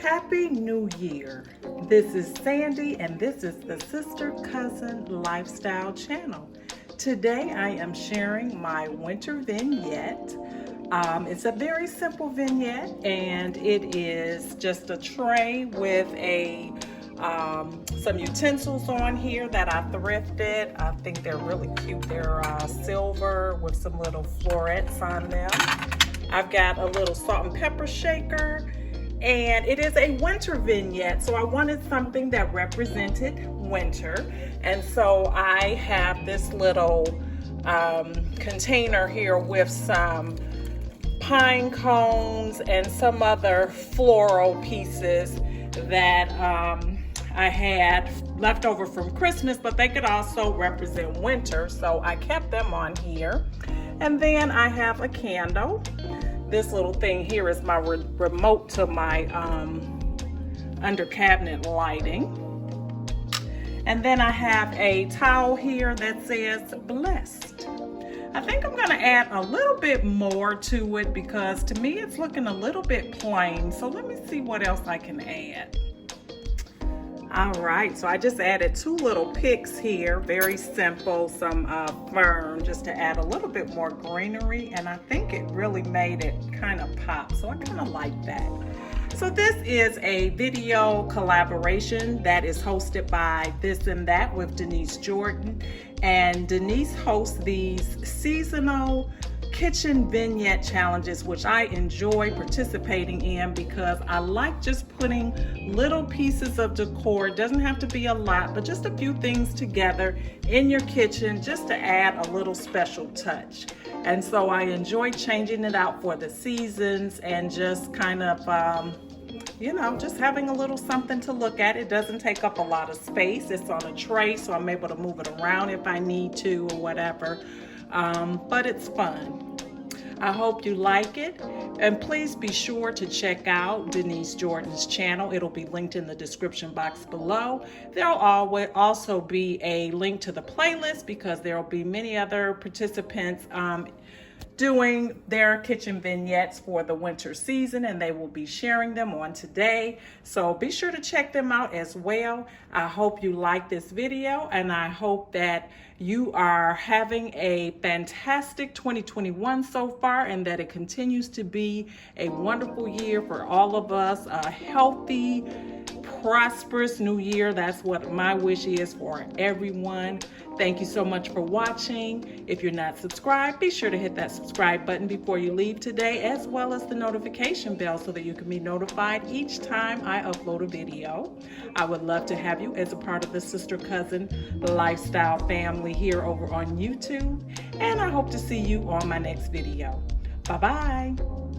Happy New Year. This is Sandy and this is the Sister Cousin Lifestyle Channel. Today I am sharing my winter vignette. It's a very simple vignette and it is just a tray with some utensils on here that I thrifted. I think they're really cute. They're silver with some little florets on them. I've got a little salt and pepper shaker, and it is a winter vignette, so I wanted something that represented winter. And so I have this little container here with some pine cones and some other floral pieces that I had left over from Christmas, but they could also represent winter, so I kept them on here. And then I have a candle. This little thing here is my remote to my under cabinet lighting. And then I have a towel here that says blessed. I think I'm gonna add a little bit more to it because to me it's looking a little bit plain. So let me see what else I can add. All right, so I just added two little picks here, very simple, some fern, just to add a little bit more greenery, and I think it really made it kind of pop, so I kind of like that. So this is a video collaboration that is hosted by This and That with Denise Jordan, and Denise hosts these seasonal kitchen vignette challenges, which I enjoy participating in because I like just putting little pieces of decor. It doesn't have to be a lot, but just a few things together in your kitchen just to add a little special touch. And so I enjoy changing it out for the seasons and just kind of just having a little something to look at. It doesn't take up a lot of space. It's on a tray, so I'm able to move it around if I need to or whatever. But it's fun. I hope you like it, and please be sure to check out Denise Jordan's channel. It'll be linked in the description box below. There'll also be a link to the playlist because there'll be many other participants doing their kitchen vignettes for the winter season, and they will be sharing them on today. So be sure to check them out as well. I hope you like this video, and I hope that you are having a fantastic 2021 so far, and that it continues to be a wonderful year for all of us, a healthy, prosperous new year. That's what my wish is for everyone. Thank you so much for watching. If you're not subscribed, be sure to hit that subscribe button before you leave today, as well as the notification bell so that you can be notified each time I upload a video. I would love to have you as a part of the Sister Cousin Lifestyle family here over on YouTube, and I hope to see you on my next video. Bye-bye.